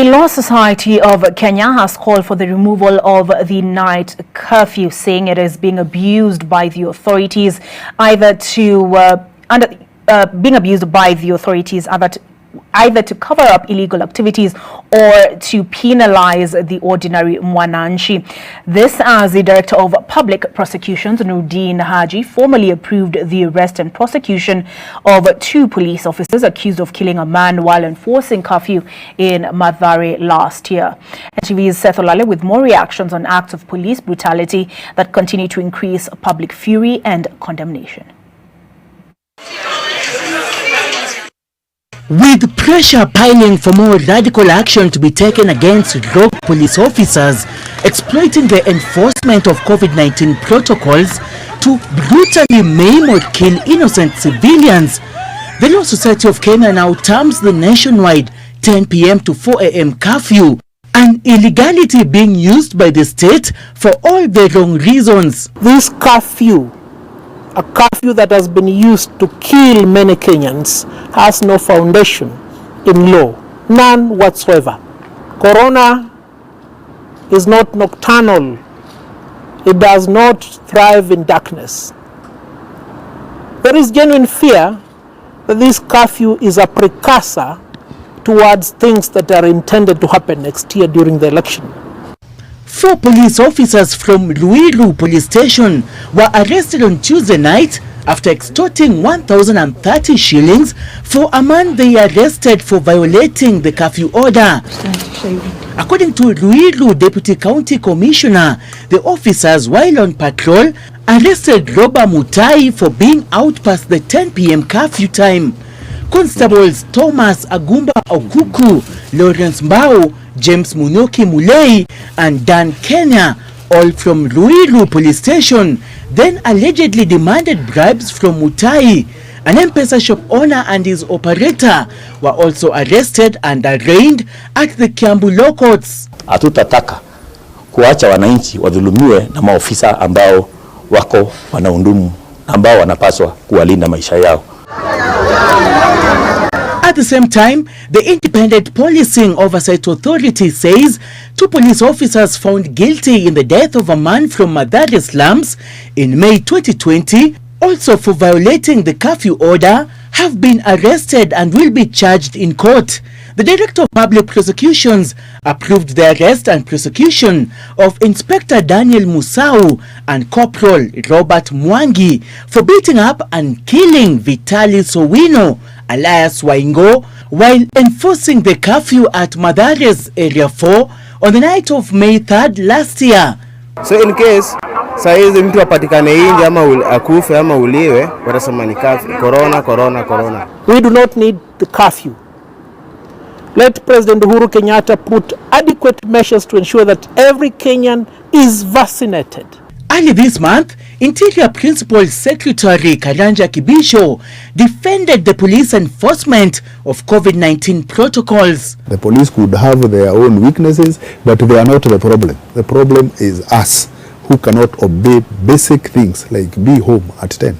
The Law Society of Kenya has called for the removal of the night curfew, saying it is being abused by the authorities, either to cover up illegal activities or to penalize the ordinary mwananchi. This as the Director of Public Prosecutions, Nurdin Haji, formally approved the arrest and prosecution of 2 police officers accused of killing a man while enforcing curfew in Mathare last year. NTV's Seth Olale with more reactions on acts of police brutality that continue to increase public fury and condemnation. With pressure piling for more radical action to be taken against rogue police officers exploiting the enforcement of COVID-19 protocols to brutally maim or kill innocent civilians, the Law Society of Kenya now terms the nationwide 10 p.m. to 4 a.m. curfew an illegality being used by the state for all the wrong reasons. This curfew, a curfew that has been used to kill many Kenyans, has no foundation in law, none whatsoever. Corona is not nocturnal. It does not thrive in darkness. There is genuine fear that this curfew is a precursor towards things that are intended to happen next year during the election. 4 police officers from Ruiru police station were arrested on Tuesday night after extorting 1,030 shillings for a man they arrested for violating the curfew order. According to Ruiru Deputy County Commissioner, the officers, while on patrol, arrested Robert Mutai for being out past the 10 p.m. curfew time. Constables Thomas Agumba Okuku, Lawrence Mbao, James Munoki Mulei and Dan Kenya, all from Ruiru police station, then allegedly demanded bribes from Mutai. An M-Pesa shop owner and his operator were also arrested and arraigned at the Kiambu Law Courts. Hatutataka kuacha wananchi wadhulumiwe na maofisa ambao wako wanaundumu, ambao wanapaswa kuwalinda maisha yao. At the same time, the Independent Policing Oversight Authority says 2 police officers found guilty in the death of a man from Mathare slums in May 2020, also for violating the curfew order, have been arrested and will be charged in court. The Director of Public Prosecutions approved the arrest and prosecution of Inspector Daniel Musau and Corporal Robert Mwangi for beating up and killing Vitali Sowino alias Waingo while enforcing the curfew at Mathare's Area 4 on the night of May 3rd last year. So in case saizi mtu apatikane inje ama akufe ama uliwe, watasema ni corona. We do not need the curfew. Let President Uhuru Kenyatta put adequate measures to ensure that every Kenyan is vaccinated. Early this month, Interior Principal Secretary Karanja Kibisho defended the police enforcement of COVID-19 protocols. The police could have their own weaknesses, but they are not the problem. The problem is us, who cannot obey basic things like be home at 10.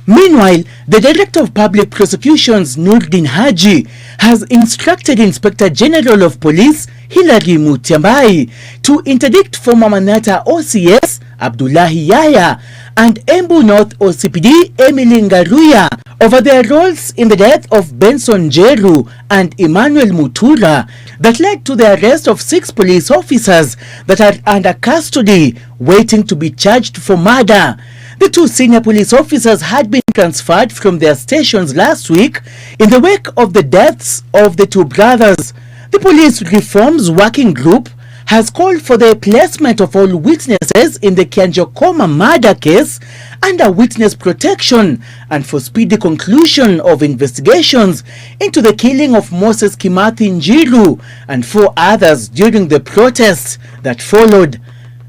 Meanwhile, the Director of Public Prosecutions, Nurdin Haji, has instructed Inspector General of Police, Hilary Mutyambai, to interdict former Manata OCS, Abdullahi Yaya, and Embu North OCPD, Emily Ngaruya, over their roles in the death of Benson Jeru and Emmanuel Mutura that led to the arrest of 6 police officers that are under custody, waiting to be charged for murder. The 2 senior police officers had been transferred from their stations last week in the wake of the deaths of the 2 brothers. The Police Reforms Working Group has called for the placement of all witnesses in the Kianjokoma murder case under witness protection and for speedy conclusion of investigations into the killing of Moses Kimathi Njiru and 4 others during the protests that followed.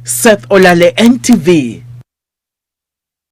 Seth Olale, NTV.